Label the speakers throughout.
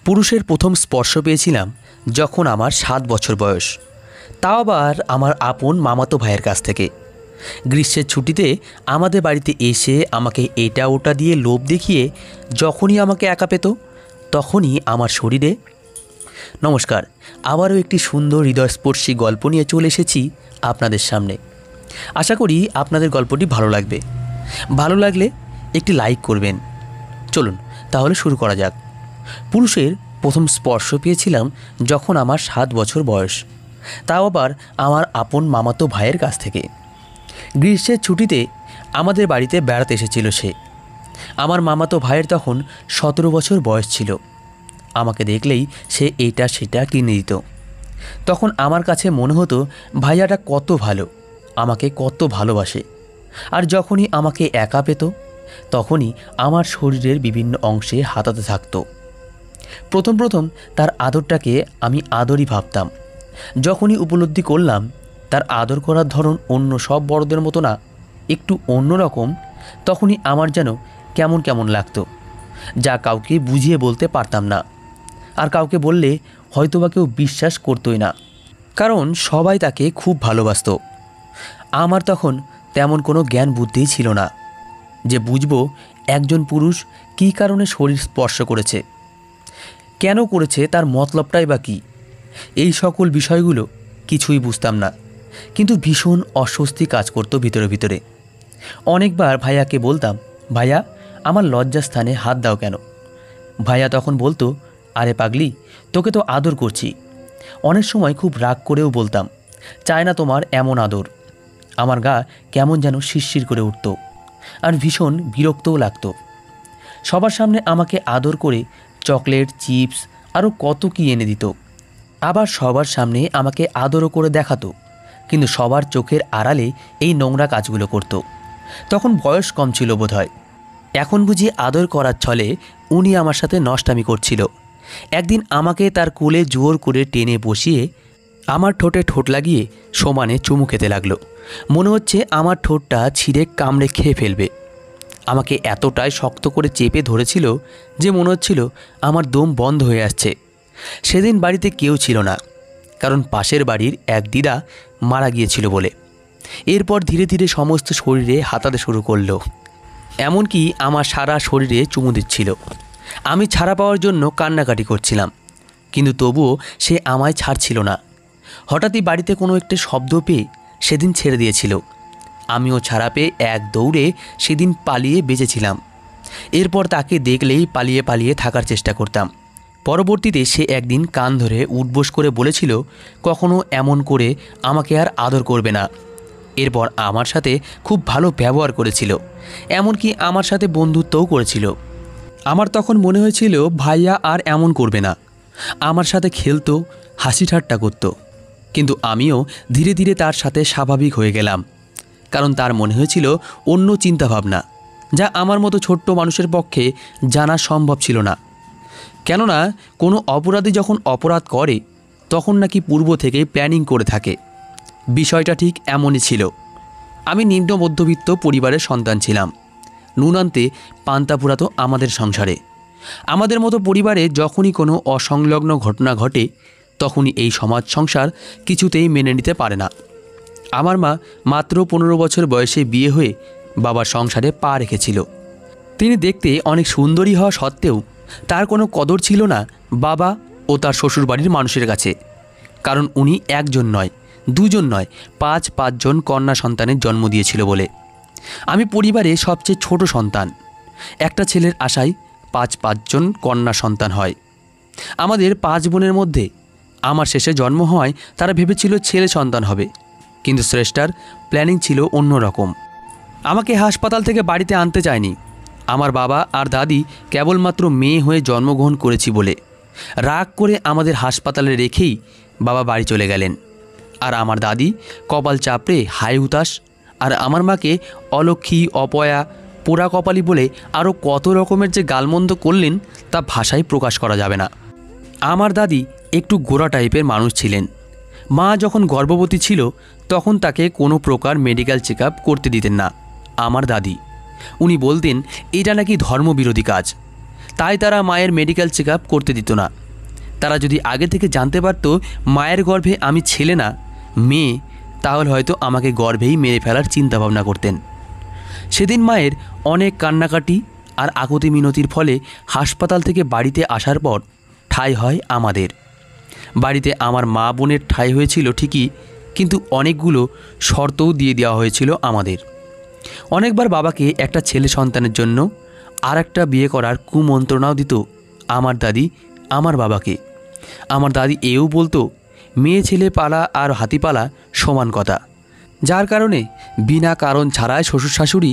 Speaker 1: পুরুষের প্রথম স্পর্শ পেয়েছিলাম যখন আমার ৭ বছর বয়স, তাও আবার আমার আপন মামাতো ভাইয়ের কাছ থেকে। গ্রীষ্মের ছুটিতে আমাদের বাড়িতে এসে আমাকে এটা ওটা দিয়ে লোভ দেখিয়ে যখনই আমাকে একা পেত তখনই আমার শরীরে। নমস্কার, আবারও একটি সুন্দর হৃদয়স্পর্শী গল্প নিয়ে চলে এসেছি আপনাদের সামনে। আশা করি আপনাদের গল্পটি ভালো লাগবে। ভালো লাগলে একটি লাইক করবেন। চলুন তাহলে শুরু করা যাক। পুরুষের প্রথম স্পর্শ পেয়েছিলাম যখন আমার ৭ বছর বয়স, তাও আবার আমার আপন মামাতো ভাইয়ের কাছ থেকে। গ্রীষ্মের ছুটিতে আমাদের বাড়িতে বেড়াতে এসেছিল সে। আমার মামাতো ভাইয়ের তখন ১৭ বছর বয়স ছিল। আমাকে দেখলেই সে এটা সেটা কিনে দিত। তখন আমার কাছে মনে হতো ভাইয়াটা কত ভালো, আমাকে কত ভালোবাসে। আর যখনই আমাকে একা পেত তখনই আমার শরীরের বিভিন্ন অংশে হাতাতে থাকতো। প্রথম তার আদরটাকে আমি আদরই ভাবতাম। যখনই উপলব্ধি করলাম তার আদর করার ধরন অন্য সব বড়দের মতো না, একটু অন্যরকম, তখনই আমার যেন কেমন কেমন লাগতো, যা কাউকে বুঝিয়ে বলতে পারতাম না। আর কাউকে বললে হয়তোবা কেউ বিশ্বাস করতোই না, কারণ সবাই তাকে খুব ভালোবাসত। আমার তখন তেমন কোনো জ্ঞান বুদ্ধিই ছিল না যে বুঝবো একজন পুরুষ কী কারণে শরীর স্পর্শ করেছে, কেন করেছে, তার মতলবটাই বা কী। এই সকল বিষয়গুলো কিছুই বুঝতাম না, কিন্তু ভীষণ অস্বস্তি কাজ করতো ভিতরে ভিতরে। অনেকবার ভাইয়াকে বলতাম, ভাইয়া আমার লজ্জাস্থানে হাত দাও কেন। ভাইয়া তখন বলতো, আরে পাগলি, তোকে তো আদর করছি। অনেক সময় খুব রাগ করেও বলতাম, চায় না তোমার এমন আদর। আমার গা কেমন যেন শিরশির করে উঠত আর ভীষণ বিরক্তও লাগতো। সবার সামনে আমাকে আদর করে চকলেট, চিপস আরও কত কী এনে দিত। আবার সবার সামনে আমাকে আদরও করে দেখাতো, কিন্তু সবার চোখের আড়ালে এই নোংরা কাজগুলো করত। তখন বয়স কম ছিল বোধহয়। এখন বুঝি আদর করার ছলে উনি আমার সাথে নষ্টামি করছিল। একদিন আমাকে তার কোলে জোর করে টেনে বসিয়ে আমার ঠোঁটে ঠোঁট লাগিয়ে সমানে চুমু খেতে লাগলো। মনে হচ্ছে আমার ঠোঁটটা ছিঁড়ে কামড়ে খেয়ে ফেলবে। আমাকে এতটাই শক্ত করে চেপে ধরেছিল যে মনে হচ্ছিল আমার দম বন্ধ হয়ে আসছে। সেদিন বাড়িতে কেউ ছিল না, কারণ পাশের বাড়ির এক দিদা মারা গিয়েছিল বলে। এরপর ধীরে ধীরে সমস্ত শরীরে হাতাতে শুরু করলো, এমনকি আমার সারা শরীরে চুমু দিচ্ছিল। আমি ছাড়া পাওয়ার জন্য কান্নাকাটি করছিলাম, কিন্তু তবুও সে আমায় ছাড়ছিল না। হঠাৎই বাড়িতে কোনো একটা শব্দ পেয়ে সেদিন ছেড়ে দিয়েছিল। আমিও ছাড়া পেয়ে এক দৌড়ে সেদিন পালিয়ে বেঁচেছিলাম। এরপর তাকে দেখলেই পালিয়ে পালিয়ে থাকার চেষ্টা করতাম। পরবর্তীতে সে একদিন কান ধরে উঠবোস করে বলেছিল কখনো এমন করে আমাকে আর আদর করবে না। এরপর আমার সাথে খুব ভালো ব্যবহার করেছিল, এমনকি আমার সাথে বন্ধুত্বও করেছিল। আমার তখন মনে হয়েছিল ভাইয়া আর এমন করবে না, আমার সাথে খেলতো, হাসি ঠাট্টা করতো। কিন্তু আমিও ধীরে ধীরে তার সাথে স্বাভাবিক হয়ে গেলাম, কারণ তার মনে হয়েছিল অন্য চিন্তাভাবনা, যা আমার মতো ছোট্ট মানুষের পক্ষে জানা সম্ভব ছিল না। কেননা কোনো অপরাধী যখন অপরাধ করে তখন নাকি পূর্ব থেকেই প্ল্যানিং করে থাকে। বিষয়টা ঠিক এমনই ছিল। আমি নিম্ন মধ্যবিত্ত পরিবারের সন্তান ছিলাম। নুন আনতে পান্তা ফুরাতো আমাদের সংসারে। আমাদের মতো পরিবারে যখনই কোনো অসংলগ্ন ঘটনা ঘটে তখনই এই সমাজ সংসার কিছুতেই মেনে নিতে পারে না। আমার মা মাত্র ১৫ বছর বয়সে বিয়ে হয়ে বাবার সংসারে পা রেখেছিল। তিনি দেখতে অনেক সুন্দরী হওয়া সত্ত্বেও তার কোনো কদর ছিল না বাবা ও তার শ্বশুরবাড়ির মানুষের কাছে, কারণ উনি একজন নয়, দুজন নয়, ৫জন কন্যা সন্তানের জন্ম দিয়েছিল বলে। আমি পরিবারে সবচেয়ে ছোট সন্তান। একটা ছেলের আশায় ৫জন কন্যা সন্তান হয়। আমাদের ৫ বোনের মধ্যে আমার শেষে জন্ম হওয়ায় তারা ভেবেছিল ছেলে সন্তান হবে, কিন্তু স্রেষ্টার প্ল্যানিং ছিল অন্যরকম। আমাকে হাসপাতাল থেকে বাড়িতে আনতে চায়নি। আমার বাবা আর দাদি কেবলমাত্র মেয়ে হয়ে জন্মগ্রহণ করেছি বলে রাগ করে আমাদের হাসপাতালে রেখেই বাবা বাড়ি চলে গেলেন। আর আমার দাদি কপাল চাপড়ে হাই হুতাশ, আর আমার মাকে অলক্ষী, অপয়া, পোড়া কপালি বলে আরও কত রকমের যে গালমন্দ করলেন তা ভাষায় প্রকাশ করা যাবে না। আমার দাদি একটু গোঁড়া টাইপের মানুষ ছিলেন। মা যখন গর্ভবতী ছিল তখন তাকে কোনো প্রকার মেডিকেল চেক আপ করতে দিতেন না আমার দাদি। উনি বলতেন এটা নাকি ধর্মবিরোধী কাজ, তাই তারা মায়ের মেডিকেল চেক আপ করতে দিত না। তারা যদি আগে থেকে জানতে পারতো মায়ের গর্ভে আমি ছেলে না মেয়ে, তাহলে হয়তো আমাকে গর্ভেই মেরে ফেলার চিন্তাভাবনা করতেন। সেদিন মায়ের অনেক কান্নাকাটি আর আকুতি মিনতির ফলে হাসপাতাল থেকে বাড়িতে আসার পর ঠাঁই হয় আমাদের। বাড়িতে আমার মা বোনের ঠাঁই হয়েছিল ঠিকই, কিন্তু অনেকগুলো শর্তও দিয়ে দেওয়া হয়েছিল আমাদের। অনেকবার বাবাকে একটা ছেলে সন্তানের জন্য আর একটা বিয়ে করার কুমন্ত্রণাও দিত আমার দাদি আমার বাবাকে। আমার দাদি এও বলতো মেয়ে ছেলে পালা আর হাতিপালা সমান কথা, যার কারণে বিনা কারণ ছাড়াই শ্বশুর শাশুড়ি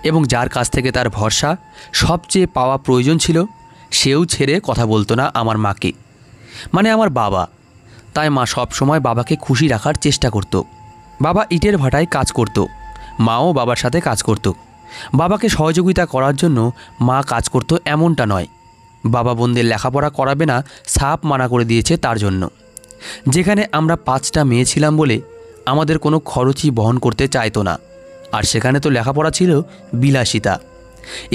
Speaker 1: এবং যার কাছ থেকে তার ভরসা সবচেয়ে পাওয়া প্রয়োজন ছিল সেও ছেড়ে কথা বলতো না আমার মাকে, মানে আমার বাবা। তাই মা সব সময় বাবাকে খুশি রাখার চেষ্টা করত। বাবা ইটের ভাটায় কাজ করত, মাও বাবার সাথে কাজ করত। বাবাকে সহযোগিতা করার জন্য মা কাজ করত এমনটা নয়, বাবা বোনদের লেখাপড়া করাবে না সাপ মানা করে দিয়েছে তার জন্য। যেখানে আমরা 5টা মেয়ে ছিলাম বলে আমাদের কোনো খরচই বহন করতে চাইতো না, আর সেখানে তো লেখাপড়া ছিল বিলাসিতা।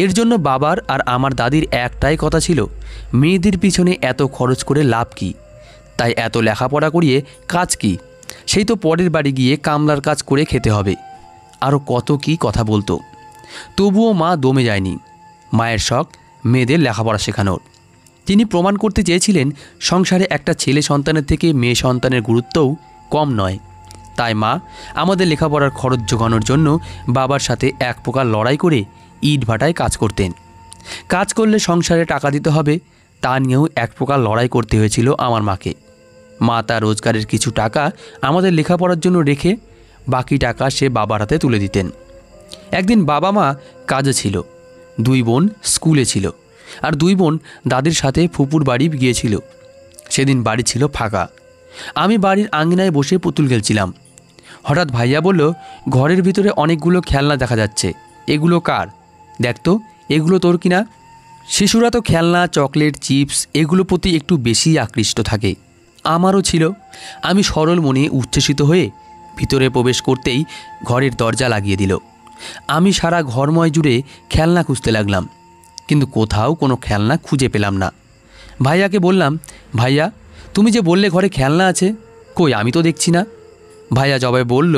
Speaker 1: এর জন্য বাবার আর আমার দাদির একটাই কথা ছিল, মেয়েদের পিছনে এত খরচ করে লাভ কি, তাই এত লেখাপড়া করিয়ে কাজ কি, সেই তো পরের বাড়ি গিয়ে কামলার কাজ করে খেতে হবে। আরও কত কি কথা বলতো। তবুও মা দমে যায়নি। মায়ের শখ মেয়েদের লেখাপড়া শেখানোর। তিনি প্রমাণ করতে চেয়েছিলেন সংসারে একটা ছেলে সন্তানের থেকে মেয়ে সন্তানের গুরুত্বও কম নয়। তাই মা আমাদের লেখাপড়ার খরচ জোগানোর জন্য বাবার সাথে এক প্রকার লড়াই করে ইট ভাটায় কাজ করতেন। কাজ করলে সংসারে টাকা দিতে হবে তা নিয়েও এক প্রকার লড়াই করতে হয়েছিল আমার মাকে। মা তার রোজগারের কিছু টাকা আমাদের লেখাপড়ার জন্য রেখে বাকি টাকা সে বাবার হাতে তুলে দিতেন। একদিন বাবা মা কাজে ছিল, 2 বোন স্কুলে ছিল, আর 2 বোন দাদির সাথে ফুপুর বাড়ি গিয়েছিল। সেদিন বাড়ি ছিল ফাঁকা। আমি বাড়ির আঙিনায় বসে পুতুল খেলছিলাম। হঠাৎ ভাইয়া বলল, ঘরের ভিতরে অনেকগুলো খেলনা দেখা যাচ্ছে, এগুলো কার? দেখতো, এগুলো তোর কিনা? শিশুরা তো খেলনা, চকলেট, চিপস এগুলো প্রতি একটু বেশি আকৃষ্ট থাকে। আমারও ছিল। আমি সরল মনে উচ্ছ্বসিত হয়ে ভিতরে প্রবেশ করতেই ঘরের দরজা লাগিয়ে দিল। আমি সারা ঘরময় জুড়ে খেলনা খুঁজতে লাগলাম, কিন্তু কোথাও কোনো খেলনা খুঁজে পেলাম না। ভাইয়াকে বললাম, ভাইয়া তুমি যে বললে ঘরে খেলনা আছে, কই আমি তো দেখছি না। ভাইয়া জবাবে বলল,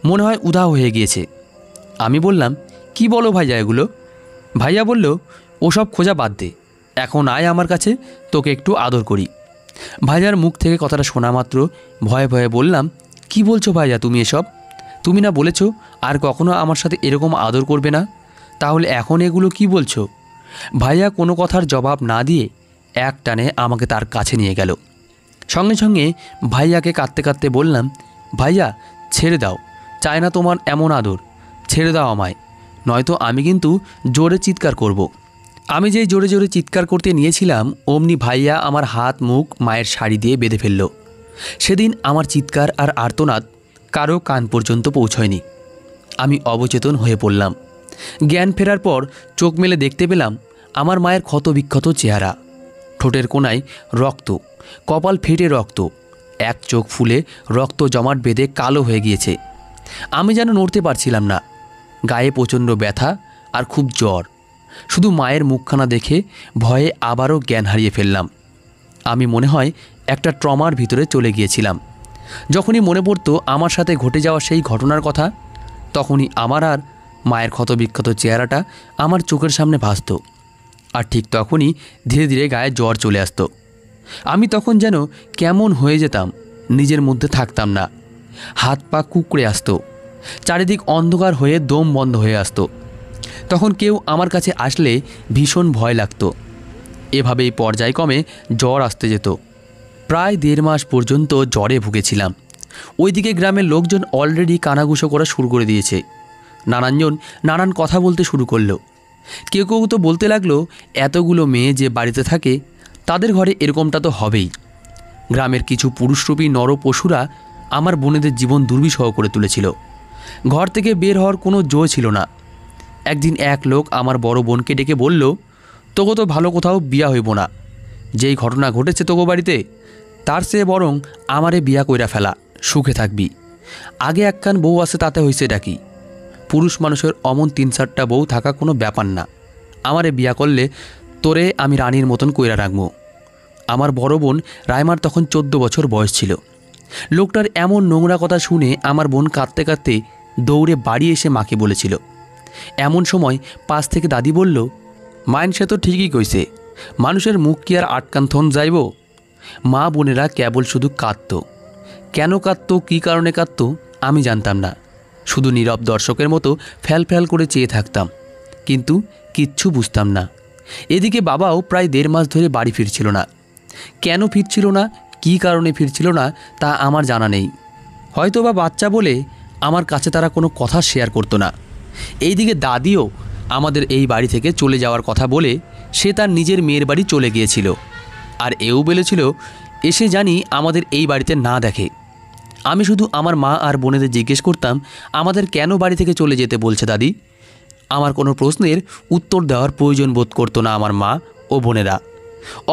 Speaker 1: মনে হয় উধাও হয়ে গিয়েছে। আমি বললাম, কি বলো ভাইয়া এগুলো? ভাইয়া বলল, ওসব খোঁজা বাদ দে, এখন আয় আমার কাছে, তোকে একটু আদর করি। ভাইয়ার মুখ থেকে কথাটা শোনা মাত্র ভয়ে ভয়ে বললাম, কি বলছো ভাইয়া তুমি এসব? তুমি না বলেছো আর কখনো আমার সাথে এরকম আদর করবে না, তাহলে এখন এগুলো কি বলছো? ভাইয়া কোনো কথার জবাব না দিয়ে এক টানে আমাকে তার কাছে নিয়ে গেল। সঙ্গে সঙ্গে ভাইয়াকে কাঁদতে কাঁদতে বললাম, ভাইয়া ছেড়ে দাও, চায় না তোমার এমন আদর, ছেড়ে দাও আমায়, নয়তো আমি কিন্তু জোরে চিৎকার করব। আমি যেই জোরে জোরে চিৎকার করতে নিয়েছিলাম অমনি ভাইয়া আমার হাত মুখ মায়ের শাড়ি দিয়ে বেঁধে ফেলল। সেদিন আমার চিৎকার আর আর্তনাদ কারো কান পর্যন্ত পৌঁছয়নি। আমি অবচেতন হয়ে পড়লাম। জ্ঞান ফেরার পর চোখ মেলে দেখতে পেলাম আমার মায়ের ক্ষতবিক্ষত চেহারা, ঠোঁটের কোণায় রক্ত, কপাল ফেটে রক্ত, এক চোখ ফুলে রক্ত জমাট বেঁধে কালো হয়ে গিয়েছে। আমি যেন নড়তে পারছিলাম না, গায়ে প্রচণ্ড ব্যথা আর খুব জ্বর। শুধু মায়ের মুখখানা দেখে ভয়ে আবারও জ্ঞান হারিয়ে ফেললাম। আমি মনে হয় একটা ট্রমার ভিতরে চলে গিয়েছিলাম। যখনই মনে পড়তো আমার সাথে ঘটে যাওয়া সেই ঘটনার কথা, তখনই আমার আর মায়ের ক্ষতবিক্ষত চেহারাটা আমার চোখের সামনে ভাসত। আর ঠিক তখনই ধীরে ধীরে গায়ে জ্বর চলে আসতো। আমি তখন যেন কেমন হয়ে যেতাম, নিজের মধ্যে থাকতাম না। হাত পা কুঁকড়ে আসতো, চারিদিক অন্ধকার হয়ে দম বন্ধ হয়ে আসতো। তখন কেউ আমার কাছে আসলে ভীষণ ভয় লাগতো। এভাবেই পর্যায়ক্রমে জ্বর আসতে যেত। প্রায় 1.5 মাস পর্যন্ত জ্বরে ভুগেছিলাম। ওইদিকে গ্রামের লোকজন অলরেডি কানাঘুষো করা শুরু করে দিয়েছে। নানানজন নানান কথা বলতে শুরু করলো। কেউ কেউ তো বলতে লাগলো, এতগুলো মেয়ে যে বাড়িতে থাকে তাদের ঘরে এরকমটা তো হবেই। গ্রামের কিছু পুরুষরূপী নর পশুরা আমার বোনেদের জীবন দুর্বিষহ করে তুলেছিল। ঘর থেকে বের হওয়ার কোনো জো ছিল না। একদিন এক লোক আমার বড় বোনকে ডেকে বলল, তোকে তো ভালো কোথাও বিয়া হইব না, যেই ঘটনা ঘটেছে তোগো বাড়িতে, তার চেয়ে বরং আমারে বিয়া কইরা ফেলা, সুখে থাকবি। আগে একখান বউ আছে তাতে হইছে ডাকি। পুরুষ মানুষের অমন 3-4টা বউ থাকা কোনো ব্যাপার না। আমারে বিয়া করলে তোরে আমি রানীর মতন কইরা রাখবো। আমার বড় বোন রাইমার তখন 14 বছর বয়স ছিল। লোকটার এমন নোংরা কথা শুনে আমার বোন কাঁদতে কাঁদতে দৌড়ে বাড়ি এসে মাকে বলেছিল। এমন সময় পাশ থেকে দাদি বলল, মাইন সে তো ঠিকই কইছে, মানুষের মুখ কি আর আটকান থন যাইব। মা বোনেরা কেবল শুধু কাঁদত। কেন কাঁদত, কী কারণে কাঁদত আমি জানতাম না। শুধু নীরব দর্শকের মতো ফ্যাল ফ্যাল করে চেয়ে থাকতাম, কিন্তু কিচ্ছু বুঝতাম না। এদিকে বাবাও প্রায় 1.5 মাস ধরে বাড়ি ফিরছিল না। কেন ফিরছিল না, কী কারণে ফিরছিল না তা আমার জানা নেই। হয়তো বা বাচ্চা বলে আমার কাছে তারা কোনো কথা শেয়ার করতো না। এইদিকে দাদিও আমাদের এই বাড়ি থেকে চলে যাওয়ার কথা বলে সে তার নিজের মেয়ের বাড়ি চলে গিয়েছিল। আর এও বলেছিল এসে জানি আমাদের এই বাড়িতে না দেখে। আমি শুধু আমার মা আর বোনেদের জিজ্ঞেস করতাম, আমাদের কেন বাড়ি থেকে চলে যেতে বলছে দাদি। আমার কোনো প্রশ্নের উত্তর দেওয়ার প্রয়োজন বোধ করতো না আমার মা ও বোনেরা।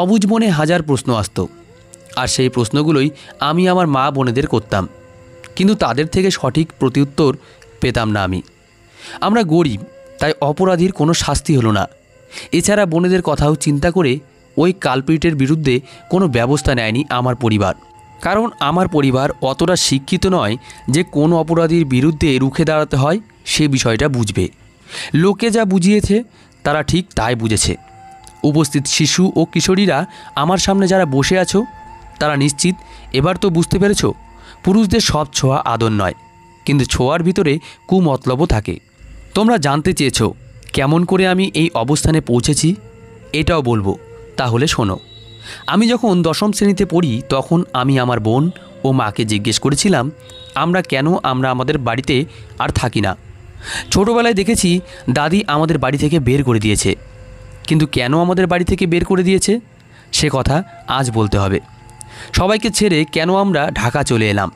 Speaker 1: অবুঝ মনে হাজার প্রশ্ন আসতো, আর সেই প্রশ্নগুলোই আমি আমার মা বোনেদের করতাম, কিন্তু তাদের থেকে সঠিক প্রত্যুত্তর পেতাম না আমি। আমরা গরিব, তাই অপরাধীর কোনো শাস্তি হলো না। এছাড়া বোনেদের কথাও চিন্তা করে ওই কালপ্রিটের বিরুদ্ধে কোনো ব্যবস্থা নেয়নি আমার পরিবার। কারণ আমার পরিবার অতটা শিক্ষিত নয় যে কোন অপরাধীর বিরুদ্ধে রুখে দাঁড়াতে হয় সে বিষয়টা বুঝবে। লোকে যা বুঝিয়েছে তারা ঠিক তাই বুঝেছে। উপস্থিত শিশু ও কিশোরীরা আমার সামনে যারা বসে আছো তারা নিশ্চিত এবার তো বুঝতে পেরেছ, পুরুষদের সব ছোঁয়া আদর নয়, কিন্তু ছোঁয়ার ভিতরে কুমতলবও থাকে। তোমরা জানতে চেয়েছো কেমন করে আমি এই অবস্থানে পৌঁছেছি, এটাও বলবো, তাহলে শোনো। আমি যখন 10ম শ্রেণীতে পড়ি তখন আমি আমার বোন ও মাকে জিজ্ঞেস করেছিলাম আমরা আমাদের বাড়িতে আর থাকি না। ছোটোবেলায় দেখেছি দাদি আমাদের বাড়ি থেকে বের করে দিয়েছে, কিন্তু কেন আমাদের বাড়ি থেকে বের করে দিয়েছে সে কথা আজ বলতে হবে। সবাইকে ছেড়ে কেন আমরা ঢাকা চলে এলাম,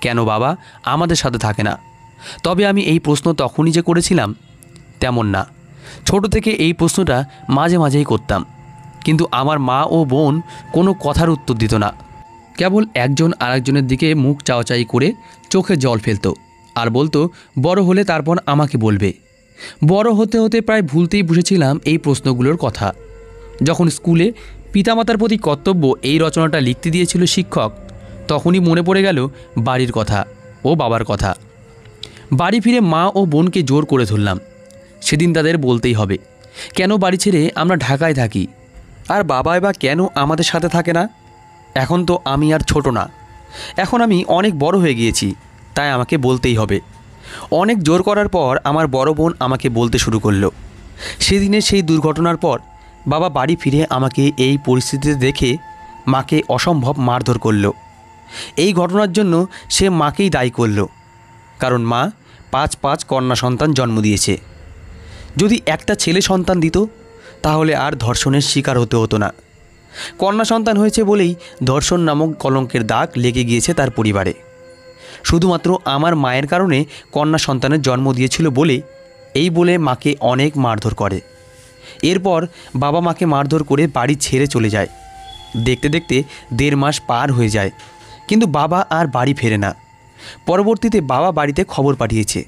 Speaker 1: কেন বাবা আমাদের সাথে থাকে না। তবে আমি এই প্রশ্ন তখনই যে করেছিলাম তেমন না। ছোট থেকে এই প্রশ্নটা মাঝে মাঝেই করতাম, কিন্তু আমার মা ও বোন কোনো কথার উত্তর দিত না। কেবল একজন আরেকজনের দিকে মুখ চাওয়াচাই করে চোখে জল ফেলতো আর বলতো বড় হলে তারপর আমাকে বলবে। বড় হতে হতে প্রায় ভুলতেই বসেছিলাম এই প্রশ্নগুলোর কথা। যখন স্কুলে পিতামাতার প্রতি কর্তব্য এই রচনাটা লিখতে দিয়েছিল শিক্ষক, তখনই মনে পড়ে গেল বাড়ির কথা ও বাবার কথা। বাড়ি ফিরে মা ও বোনকে জোর করে ধরলাম। সেদিন তাদের বলতেই হবে কেন বাড়ি ছেড়ে আমরা ঢাকায় থাকি, আর বাবাই বা কেন আমাদের সাথে থাকে না। এখন তো আমি আর ছোট না, এখন আমি অনেক বড় হয়ে গিয়েছি, তাই আমাকে বলতেই হবে। অনেক জোর করার পর আমার বড় বোন আমাকে বলতে শুরু করলো। সেদিনের সেই দুর্ঘটনার পর বাবা বাড়ি ফিরে আমাকে এই পরিস্থিতিতে দেখে মাকে অসম্ভব মারধর করলো। এই ঘটনার জন্য সে মাকেই দায়ী করলো, কারণ মা 5 কন্যা সন্তান জন্ম দিয়েছে। যদি একটা ছেলে সন্তান দিত তাহলে আর ধর্ষণের শিকার হতে হতো না। কন্যা সন্তান হয়েছে বলেই ধর্ষণ নামক কলঙ্কের দাগ লেগে গিয়েছে তার পরিবারে। শুধুমাত্র আমার মায়ের কারণে কন্যা সন্তানের জন্ম দিয়েছিল বলে মাকে অনেক মারধর করে। এরপর বাবা মাকে মারধর করে বাড়ি ছেড়ে চলে যায়। দেখতে দেখতে 1.5 মাস পার হয়ে যায়, কিন্তু বাবা আর বাড়ি ফেরে না। পরবর্তীতে বাবা বাড়িতে খবর পাঠিয়েছে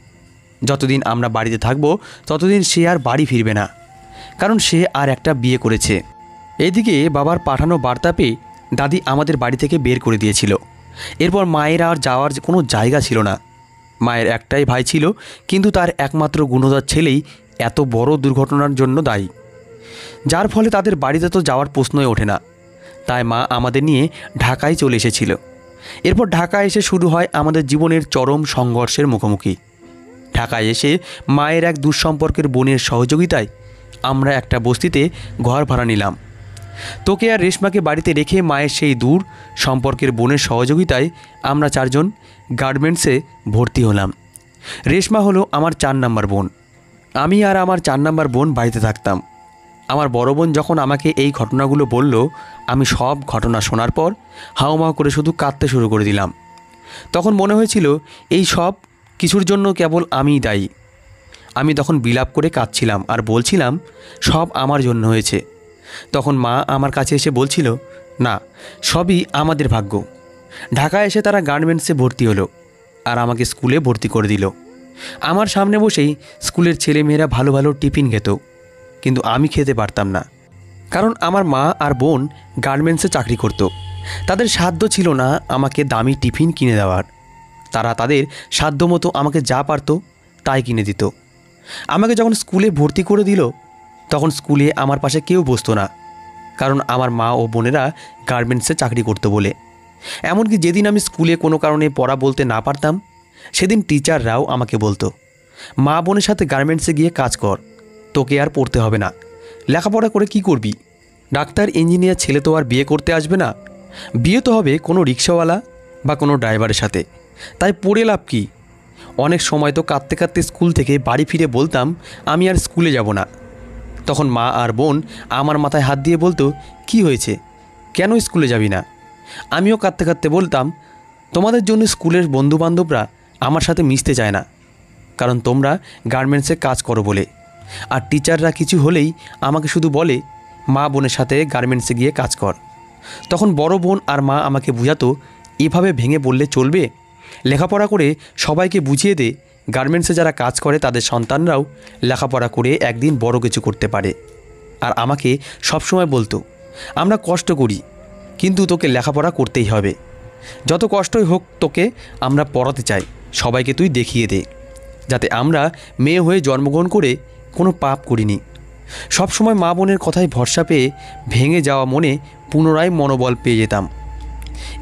Speaker 1: যতদিন আমরা বাড়িতে থাকব ততদিন সে আর বাড়ি ফিরবে না, কারণ সে আর একটা বিয়ে করেছে। এদিকে বাবার পাঠানো বার্তা পেয়ে দাদি আমাদের বাড়ি থেকে বের করে দিয়েছিল। এরপর মায়ের আর যাওয়ার কোনো জায়গা ছিল না। মায়ের একটাই ভাই ছিল, কিন্তু তার একমাত্র গুণধর ছেলেই এত বড় দুর্ঘটনার জন্য দায়ী, যার ফলে তাদের বাড়িতে তো যাওয়ার প্রশ্নই ওঠে না। তাই মা আমাদের নিয়ে ঢাকায় চলে এসেছিল। এরপর ঢাকায় এসে শুরু হয় আমাদের জীবনের চরম সংঘর্ষের মুখোমুখি। ঢাকায় এসে মায়ের এক দুঃসম্পর্কের বোনের সহযোগিতায় আমরা একটা বস্তিতে ঘর ভাড়া নিলাম। তোকে আর রেশমাকে বাড়িতে রেখে মায়ের সেই দূর সম্পর্কের বোনের সহযোগিতায় আমরা 4 জন গার্মেন্টসে ভর্তি হলাম। রেশমা হলো আমার 4 নম্বর বোন। আমি আর আমার 4 নম্বর বোন বাড়িতে থাকতাম। আমার বড় বোন যখন আমাকে এই ঘটনাগুলো বলল, আমি সব ঘটনা শোনার পর হাউমাউ করে শুধু কাঁদতে শুরু করে দিলাম। তখন মনে হয়েছিল এই সব কিছুর জন্য কেবল আমিই দায়ী। আমি তখন বিলাপ করে কাঁদছিলাম আর বলছিলাম সব আমার জন্য হয়েছে। তখন মা আমার কাছে এসে বলছিল, না, সবই আমাদের ভাগ্য। ঢাকায় এসে তারা গার্মেন্টসে ভর্তি হলো আর আমাকে স্কুলে ভর্তি করে দিল। আমার সামনে বসেই স্কুলের ছেলেমেয়েরা ভালো ভালো টিফিন খেত, কিন্তু আমি খেতে পারতাম না। কারণ আমার মা আর বোন গার্মেন্টসে চাকরি করত। তাদের সাধ্য ছিল না আমাকে দামি টিফিন কিনে দেওয়ার। তারা তাদের সাধ্যমতো আমাকে যা পারত তাই কিনে দিত। আমাকে যখন স্কুলে ভর্তি করে দিল তখন স্কুলে আমার পাশে কেউ বসতো না, কারণ আমার মা ও বোনেরা গার্মেন্টসে চাকরি করতো বলে। এমনকি যেদিন আমি স্কুলে কোনো কারণে পড়া বলতে না পারতাম সেদিন টিচাররাও আমাকে বলতো, মা বোনের সাথে গার্মেন্টসে গিয়ে কাজ কর, তোকে আর পড়তে হবে না, লেখাপড়া করে কি করবি? ডাক্তার ইঞ্জিনিয়ার ছেলে তো আর বিয়ে করতে আসবে না, বিয়ে তো হবে কোনো রিক্সাওয়ালা বা কোনো ড্রাইভারের সাথে, তাই পড়ে লাভ কী? অনেক সময় তো কাঁদতে কাঁদতে স্কুল থেকে বাড়ি ফিরে বলতাম আমি আর স্কুলে যাব না। তখন মা আর বোন আমার মাথায় হাত দিয়ে বলতো, কি হয়েছে, কেন স্কুলে যাবি না? আমিও কাঁদতে কাঁদতে বলতাম, তোমাদের জন্য স্কুলের বন্ধুবান্ধবরা আমার সাথে মিশতে চায় না, কারণ তোমরা গার্মেন্টসে কাজ করো বলে। আর টিচাররা কিছু হলেই আমাকে শুধু বলে, মা বোনের সাথে গার্মেন্টসে গিয়ে কাজ কর। তখন বড় বোন আর মা আমাকে বুঝাতো, এভাবে ভেঙে বললে চলবে, লেখাপড়া করে সবাইকে বুঝিয়ে দে গার্মেন্টসে যারা কাজ করে তাদের সন্তানরাও লেখাপড়া করে একদিন বড় কিছু করতে পারে। আর আমাকে সবসময় বলতো, আমরা কষ্ট করি কিন্তু তোকে লেখাপড়া করতেই হবে, যত কষ্টই হোক তোকে আমরা পড়াতে চাই, সবাইকে তুই দেখিয়ে দে, যাতে আমরা মেয়ে হয়ে জন্মগ্রহণ করে কোনো পাপ করিনি। সবসময় মা বোনের কথায় ভরসা পেয়ে ভেঙে যাওয়া মনে পুনরায় মনোবল পেয়ে যেতাম।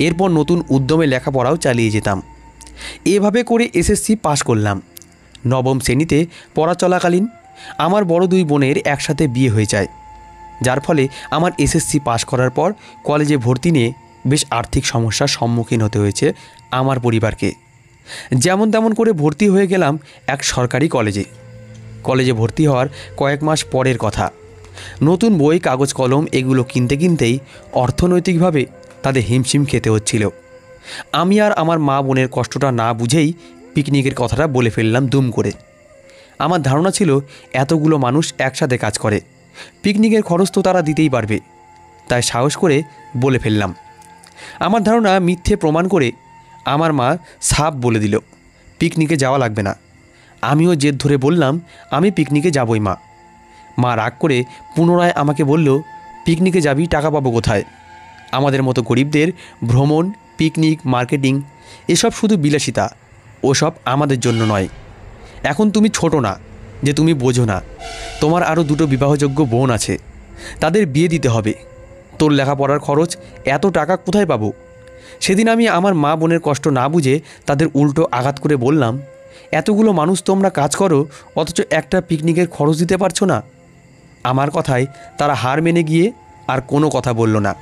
Speaker 1: এরপর নতুন উদ্যমে লেখাপড়াও চালিয়ে যেতাম। এভাবে করে এসএসসি পাশ করলাম। নবম শ্রেণীতে পড়া চলাকালীন আমার বড় দুই বোনের একসাথে বিয়ে হয়ে যায়, যার ফলে আমার এসএসসি পাশ করার পর কলেজে ভর্তি নিয়ে বেশ আর্থিক সমস্যার সম্মুখীন হতে হয়েছে আমার পরিবারকে। যেমন তেমন করে ভর্তি হয়ে গেলাম এক সরকারি কলেজে ভর্তি হওয়ার কয়েক মাস পরের কথা। নতুন বই, কাগজ কলম এগুলো কিনতে কিনতেই অর্থনৈতিকভাবে তাদের হিমশিম খেতে হচ্ছিল। আমি আর আমার মা বোনের কষ্টটা না বুঝেই পিকনিকের কথাটা বলে ফেললাম দুম করে। আমার ধারণা ছিল এতগুলো মানুষ একসাথে কাজ করে, পিকনিকের খরচ তো তারা দিতেই পারবে, তাই সাহস করে বলে ফেললাম। আমার ধারণা মিথ্যে প্রমাণ করে আমার মা সাফ বলে দিল, পিকনিকে যাওয়া লাগবে না। আমিও জেদ ধরে বললাম, আমি পিকনিকে যাবই মা। মা রাগ করে পুনরায় আমাকে বলল, পিকনিকে যাবি, টাকা পাবো কোথায়? আমাদের মতো গরিবদের ভ্রমণ, পিকনিক, মার্কেটিং এসব শুধু বিলাসিতা, ওসব আমাদের জন্য নয়। এখন তুমি ছোট না যে তুমি বোঝো না, তোমার আরও দুটো বিবাহযোগ্য বোন আছে, তাদের বিয়ে দিতে হবে, তোর লেখাপড়ার খরচ, এত টাকা কোথায় পাবো? সেদিন আমি আমার মা বোনের কষ্ট না বুঝে তাদের উল্টো আঘাত করে বললাম, এতগুলো মানুষ তোমরা কাজ করো অথচ একটা পিকনিকের খরচ দিতে পারছো না। আমার কথায় তারা হার মেনে গিয়ে আর কোনো কথা বলল না।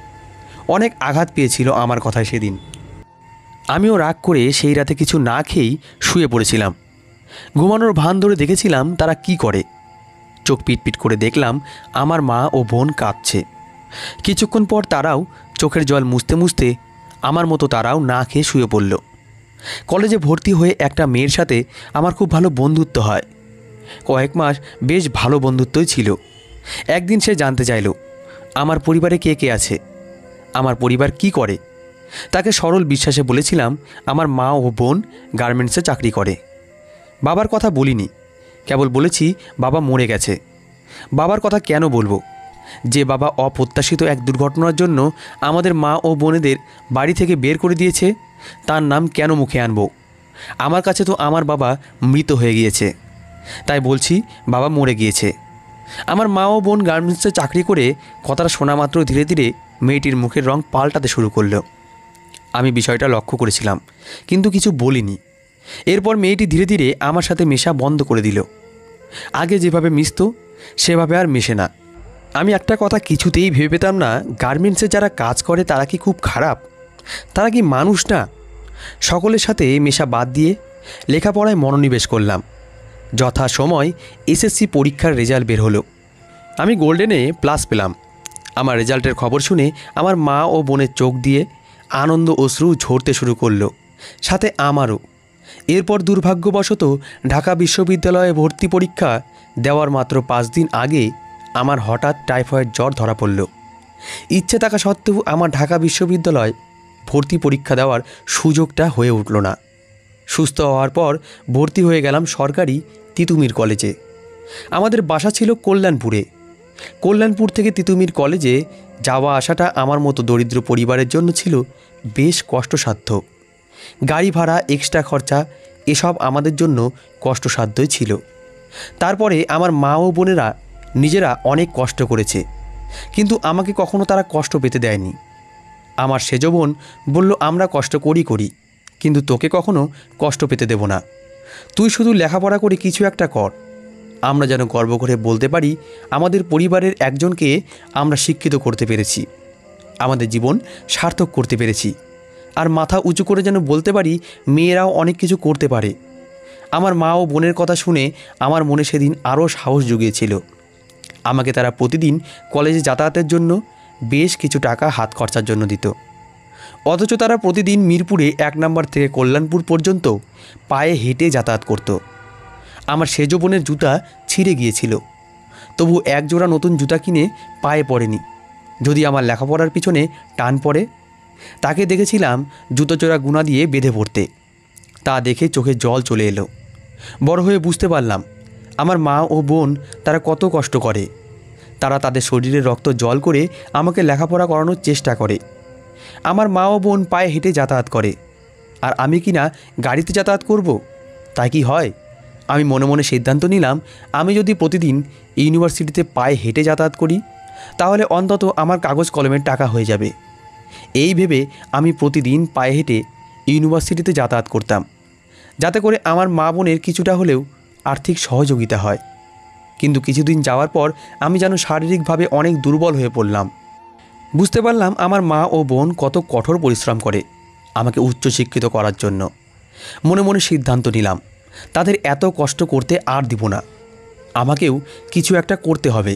Speaker 1: অনেক আঘাত পেয়েছিল আমার কথায় সেদিন। আমিও রাগ করে সেই রাতে কিছু না খেয়েই শুয়ে পড়েছিলাম। ঘুমানোর ভান ধরে দেখেছিলাম তারা কি করে। চোখ পিটপিট করে দেখলাম আমার মা ও বোন কাঁদছে। কিছুক্ষণ পর তারাও চোখের জল মুছতে মুছতে আমার মতো তারাও না খেয়ে শুয়ে পড়ল। কলেজে ভর্তি হয়ে একটা মেয়ের সাথে আমার খুব ভালো বন্ধুত্ব হয়। কয়েক মাস বেশ ভালো বন্ধুত্বই ছিল। একদিন সে জানতে চাইল আমার পরিবারে কে কে আছে, আমার পরিবার কি করে। তাকে সরল বিশ্বাসে বলেছিলাম আমার মা ও বোন গার্মেন্টসে চাকরি করে। বাবার কথা বলিনি, কেবল বলেছি বাবা মরে গেছে। বাবার কথা কেন বলবো? যে বাবা অপ্রত্যাশিত এক দুর্ঘটনার জন্য আমাদের মা ও বোনেদের বাড়ি থেকে বের করে দিয়েছে, তার নাম কেন মুখে আনবো? আমার কাছে তো আমার বাবা মৃত হয়ে গিয়েছে, তাই বলছি বাবা মরে গিয়েছে। আমার মা ও বোন গার্মেন্টসে চাকরি করে কথাটা শোনা মাত্র ধীরে ধীরে মেয়েটির মুখের রং পাল্টাতে শুরু করলো। আমি বিষয়টা লক্ষ্য করেছিলাম কিন্তু কিছু বলিনি। এরপর মেয়েটি ধীরে ধীরে আমার সাথে মেশা বন্ধ করে দিল। আগে যেভাবে মিশত সেভাবে আর মেশে না। আমি একটা কথা কিছুতেই ভেবে পেতাম না, গার্মেন্টসে যারা কাজ করে তারা কি খুব খারাপ? তারা কি মানুষ না? সকলের সাথে মেশা বাদ দিয়ে লেখাপড়ায় মনোনিবেশ করলাম। যথা সময় এসএসসি পরীক্ষার রেজাল্ট বের হলো। আমি গোল্ডেনে প্লাস পেলাম। আমার রেজাল্টের খবর শুনে আমার মা ও বোনের চোখ দিয়ে আনন্দ অশ্রু ঝরতে শুরু করলো, সাথে আমারও। এরপর দুর্ভাগ্যবশত ঢাকা বিশ্ববিদ্যালয়ে ভর্তি পরীক্ষা দেওয়ার মাত্র 5 দিন আগে আমার হঠাৎ টাইফয়েড জ্বর ধরা পড়ল। ইচ্ছে থাকা সত্ত্বেও আমার ঢাকা বিশ্ববিদ্যালয় ভর্তি পরীক্ষা দেওয়ার সুযোগটা হয়ে উঠল না। সুস্থ হওয়ার পর ভর্তি হয়ে গেলাম সরকারি তিতুমির কলেজে। আমাদের বাসা ছিল কল্যাণপুরে। কল্যাণপুর থেকে তিতুমির কলেজে যাওয়া আসাটা আমার মতো দরিদ্র পরিবারের জন্য ছিল বেশ কষ্টসাধ্য। গাড়ি ভাড়া, এক্সট্রা খরচা এসব আমাদের জন্য কষ্টসাধ্যই ছিল। তারপরে আমার মা ও বোনেরা নিজেরা অনেক কষ্ট করেছে, কিন্তু আমাকে কখনো তারা কষ্ট পেতে দেয়নি। আমার সেজ বোন বলল, আমরা কষ্ট করি, কিন্তু তোকে কখনো কষ্ট পেতে দেব না। তুই শুধু লেখাপড়া করে কিছু একটা কর। আমরা যেন গর্ব করে বলতে পারি আমাদের পরিবারের একজনকে আমরা শিক্ষিত করতে পেরেছি, আমাদের জীবন সার্থক করতে পেরেছি। আর মাথা উঁচু করে যেন বলতে পারি মেয়েরাও অনেক কিছু করতে পারে। আমার মা ও বোনের কথা শুনে আমার মনে সেদিন আরও সাহস জুগিয়েছিল। আমাকে তারা প্রতিদিন কলেজে যাতায়াতের জন্য বেশ কিছু টাকা হাত খরচার জন্য দিত। অথচ তারা প্রতিদিন মিরপুরে 1 নম্বর থেকে কল্যাণপুর পর্যন্ত পায়ে হেঁটে যাতায়াত করত। আমার সেজ বোনের জুতা ছিঁড়ে গিয়েছিল, তবু এক জোড়া নতুন জুতা কিনে পায়ে পড়েনি। যদি আমার লেখাপড়ার পিছনে টান পড়ে, তাকে দেখেছিলাম জুতো চোরা গুণা দিয়ে বেঁধে পড়তে। তা দেখে চোখে জল চলে এলো। বড় হয়ে বুঝতে পারলাম আমার মা ও বোন তারা কত কষ্ট করে। তারা তাদের শরীরে রক্ত জল করে আমাকে লেখাপড়া করানোর চেষ্টা করে। আমার মা ও বোন পায়ে হেঁটে যাতায়াত করে, আর আমি কি না গাড়িতে যাতায়াত করব? তাই কি হয়? আমি মনে মনে সিদ্ধান্ত নিলাম, আমি যদি প্রতিদিন ইউনিভার্সিটিতে পায়ে হেঁটে যাতায়াত করি, তাহলে অন্তত আমার কাগজ কলমের টাকা হয়ে যাবে। এই ভেবে আমি প্রতিদিন পায়ে হেঁটে ইউনিভার্সিটিতে যাতায়াত করতাম, যাতে করে আমার মা বোনের কিছুটা হলেও আর্থিক সহযোগিতা হয়। কিন্তু কিছুদিন যাওয়ার পর আমি যেন শারীরিকভাবে অনেক দুর্বল হয়ে পড়লাম। বুঝতে পারলাম আমার মা ও বোন কত কঠোর পরিশ্রম করে আমাকে উচ্চশিক্ষিত করার জন্য। মনে মনে সিদ্ধান্ত নিলাম, তাদের এত কষ্ট করতে আর দিব না। আমাকেও কিছু একটা করতে হবে।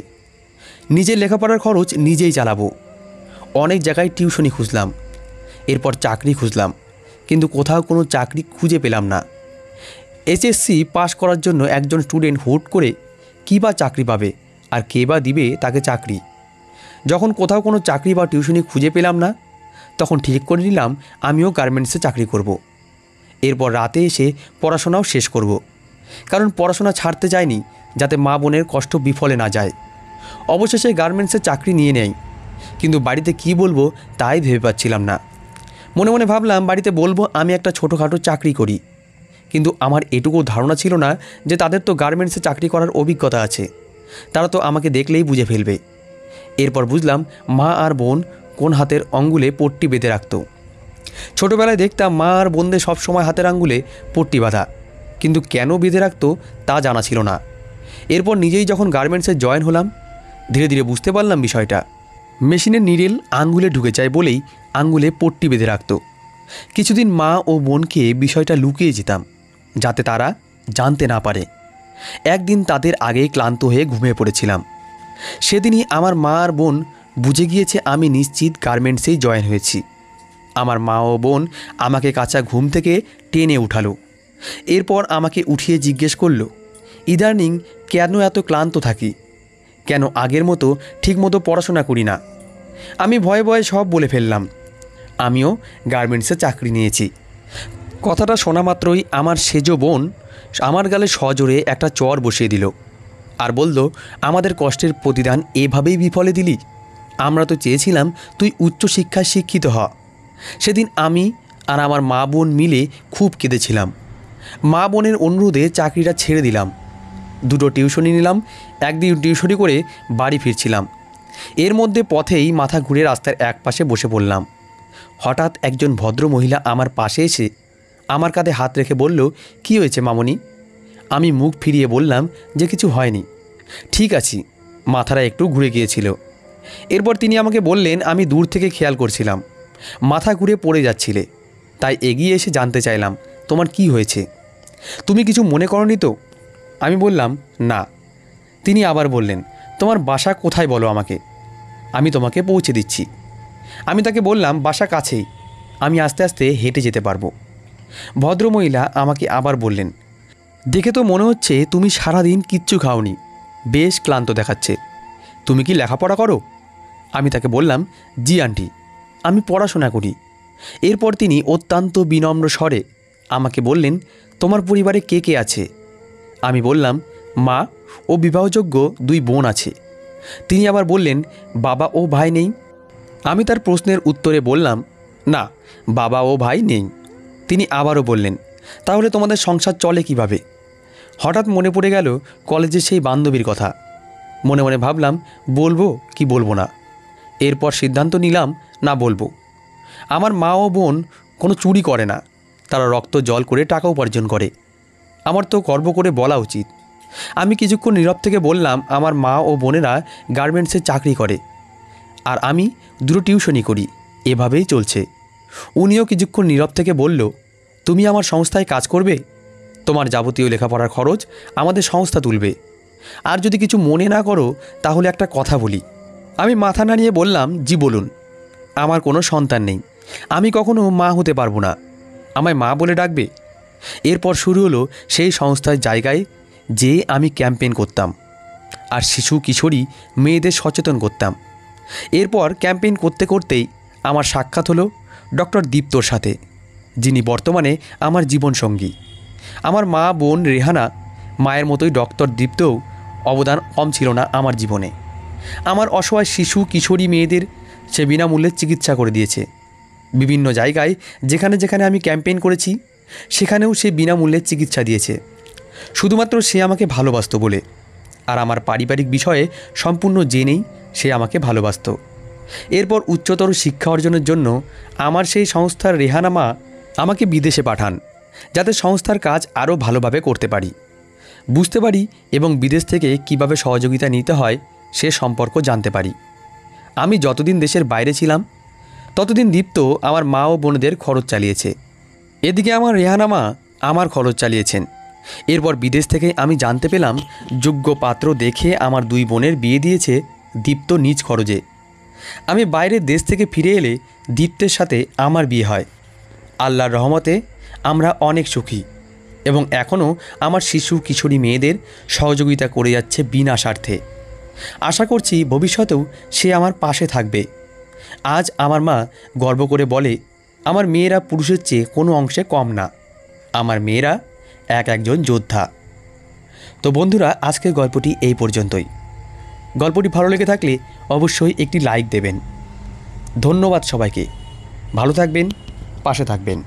Speaker 1: নিজের লেখাপড়ার খরচ নিজেই চালাবো। অনেক জায়গায় টিউশনি খুঁজলাম, এরপর চাকরি খুঁজলাম, কিন্তু কোথাও কোনো চাকরি খুঁজে পেলাম না। এইচএসসি পাশ করার জন্য একজন স্টুডেন্ট হুট করে কী বা চাকরি পাবে, আর কে বা দিবে তাকে চাকরি? যখন কোথাও কোনো চাকরি বা টিউশনি খুঁজে পেলাম না, তখন ঠিক করে নিলাম আমিও গার্মেন্টসে চাকরি করব। এরপর রাতে এসে পড়াশোনাও শেষ করব, কারণ পড়াশোনা ছাড়তে চাইনি যাতে মা বোনের কষ্ট বিফলে না যায়। অবশেষে গার্মেন্টসে চাকরি নিয়ে নেয়, কিন্তু বাড়িতে কি বলবো তাই ভেবে পাচ্ছিলাম না। মনে মনে ভাবলাম বাড়িতে বলবো আমি একটা ছোটোখাটো চাকরি করি, কিন্তু আমার এটুকু ধারণা ছিল না যে তাদের তো গার্মেন্টসে চাকরি করার অভিজ্ঞতা আছে। তারা তো আমাকে দেখলেই বুঝে ফেলবে। এরপর বুঝলাম মা আর বোন কোন হাতের আঙ্গুলে পট্টি বেঁধে রাখত। ছোটোবেলায় দেখতাম মা আর বোনদের সবসময় হাতের আঙ্গুলে পট্টি বাঁধা, কিন্তু কেন বেঁধে রাখতো তা জানা ছিল না। এরপর নিজেই যখন গার্মেন্টসে জয়েন হলাম, ধীরে ধীরে বুঝতে পারলাম বিষয়টা। মেশিনের নিডেল আঙ্গুলে ঢুকে যায় বলেই আঙ্গুলে পট্টি বেঁধে রাখত। কিছুদিন মা ও বোনকে বিষয়টা লুকিয়ে যেতাম, যাতে তারা জানতে না পারে। একদিন তাদের আগে ক্লান্ত হয়ে ঘুমিয়ে পড়েছিলাম। সেদিনই আমার মা আর বোন বুঝে গিয়েছে আমি নিশ্চিত গার্মেন্টসেই জয়েন হয়েছি। আমার মা ও বোন আমাকে কাঁচা ঘুম থেকে টেনে উঠালো। এরপর আমাকে উঠিয়ে জিজ্ঞেস করলো, ইদানিং কেন এত ক্লান্ত থাকি, কেন আগের মতো ঠিকমতো পড়াশোনা করি না? আমি ভয়ে ভয়ে সব বলে ফেললাম। আমিও গার্মেন্টসে চাকরি নিয়েছি। কথাটা শোনা মাত্রই আমার সেজ বোন আমার গালে সজোরে একটা চর বসিয়ে দিল আর বলল, আমাদের কষ্টের প্রতিদান এভাবেই বিফলে দিলি? আমরা তো চেয়েছিলাম তুই উচ্চশিক্ষায় শিক্ষিত হ। সেদিন আমি আর আমার মা বোন মিলে খুব কেঁদেছিলাম। মা বোনের অনুরোধে চাকরিটা ছেড়ে দিলাম। 2টো টিউশনি নিলাম। একদিন টিউশনি করে বাড়ি ফিরছিলাম। এর মধ্যে পথেই মাথা ঘুরে রাস্তার এক পাশে বসে পড়লাম। হঠাৎ একজন ভদ্র মহিলা আমার পাশে এসে আমার কাঁধে হাত রেখে বলল, কি হয়েছে মামনি? আমি মুখ ফিরিয়ে বললাম যে কিছু হয়নি, ঠিক আছি, মাথাটা একটু ঘুরে গিয়েছিল। এরপর তিনি আমাকে বললেন, আমি দূর থেকে খেয়াল করছিলাম মাথা ঘুরে পড়ে যাচ্ছিলে, তাই এগিয়ে এসে জানতে চাইলাম তোমার কি হয়েছে। তুমি কিছু মনে করনি তো? আমি বললাম না। তিনি আবার বললেন, তোমার বাসা কোথায় বলো আমাকে, আমি তোমাকে পৌঁছে দিচ্ছি। আমি তাকে বললাম বাসা কাছেই, আমি আস্তে আস্তে হেঁটে যেতে পারবো। ভদ্রমহিলা আমাকে আবার বললেন, দেখে তো মনে হচ্ছে তুমি সারাদিন কিচ্ছু খাওনি, বেশ ক্লান্ত দেখাচ্ছে। তুমি কি লেখাপড়া করো? আমি তাকে বললাম, জি আন্টি, আমি পড়াশোনা করি। এরপর তিনি অত্যন্ত বিনম্র স্বরে আমাকে বললেন, তোমার পরিবারে কে কে আছে? আমি বললাম, মা ও বিবাহযোগ্য 2 বোন আছে, তিনি আবার বললেন, বাবা ও ভাই নেই? আমি তার প্রশ্নের উত্তরে বললাম, না, বাবা ও ভাই নেই। তিনি আবারও বললেন, তাহলে তোমাদের সংসার চলে কিভাবে? হঠাৎ মনে পড়ে গেল কলেজের সেই বান্ধবীর কথা। মনে মনে ভাবলাম, বলবো কি বলবো না। এরপর সিদ্ধান্ত নিলাম, না বলবো। আমার মা ও বোন কোনো চুরি করে না, তারা রক্ত জল করে টাকা উপার্জন করে। আমার তো গর্ব করে বলা উচিত। আমি কিছুক্ষণ নীরব থেকে বললাম, আমার মা ও বোনেরা গার্মেন্টসে চাকরি করে, আর আমি দুটো টিউশনি করি, এভাবেই চলছে। উনিও কিছুক্ষণ নীরব থেকে বলল, তুমি আমার সংস্থায় কাজ করবে, তোমার যাবতীয় লেখাপড়ার খরচ আমাদের সংস্থা তুলবে। আর যদি কিছু মনে না করো তাহলে একটা কথা বলি। আমি মাথা নাড়িয়ে বললাম, জি বলুন। আমার কোনো সন্তান নেই, আমি কখনো মা হতে পারবো না, আমায় মা বলে ডাকবে। এরপর শুরু হলো সেই সংস্থার জায়গায় যে আমি ক্যাম্পেইন করতাম আর শিশু কিশোরী মেয়েদের সচেতন করতাম। এরপর ক্যাম্পেইন করতে করতেই আমার সাক্ষাৎ হলো ডক্টর দীপ্তর সাথে, যিনি বর্তমানে আমার জীবনসঙ্গী। আমার মা বোন রেহানা মায়ের মতোই ডক্টর দীপ্তও অবদান কম ছিল না আমার জীবনে। আমার অসহায় শিশু কিশোরী মেয়েদের সে বিনামূল্যে চিকিৎসা করে দিয়েছে। বিভিন্ন জায়গায় যেখানে যেখানে আমি ক্যাম্পেইন করেছি সেখানেও সে বিনামূল্যে চিকিৎসা দিয়েছে, শুধুমাত্র সে আমাকে ভালোবাসত বলে। আর আমার পারিবারিক বিষয়ে সম্পূর্ণ জেনেই সে আমাকে ভালোবাসত। এরপর উচ্চতর শিক্ষা অর্জনের জন্য আমার সেই সংস্থার রেহানা মা আমাকে বিদেশে পাঠান, যাতে সংস্থার কাজ আরও ভালোভাবে করতে পারি, বুঝতে পারি এবং বিদেশ থেকে কিভাবে সহযোগিতা নিতে হয় সে সম্পর্ক জানতে পারি। আমি যতদিন দেশের বাইরে ছিলাম ততদিন দীপ্ত আমার মা ও বোনদের খরচ চালিয়েছে, এদিকে আমার রেহানা মা আমার খরচ চালিয়েছেন। এরপর বিদেশ থেকে আমি জানতে পেলাম যোগ্য পাত্র দেখে আমার দুই বোনের বিয়ে দিয়েছে দীপ্ত নিজ খরচে। আমি বাইরের দেশ থেকে ফিরে এলে দীপ্তের সাথে আমার বিয়ে হয়। আল্লাহর রহমতে আমরা অনেক সুখী এবং এখনও আমার শিশু কিশোরী মেয়েদের সহযোগিতা করে যাচ্ছে বিনা স্বার্থে। আশা করছি ভবিষ্যতেও সে আমার পাশে থাকবে। আজ আমার মা গর্ব করে বলে, আমার মেয়েরা পুরুষের চেয়ে কোনো অংশে কম না, আমার মেয়েরা একজন যোদ্ধা। তো বন্ধুরা, আজকের গল্পটি এই পর্যন্তই। গল্পটি ভালো লেগে থাকলে অবশ্যই একটি লাইক দেবেন। ধন্যবাদ সবাইকে। ভালো থাকবেন, পাশে থাকবেন।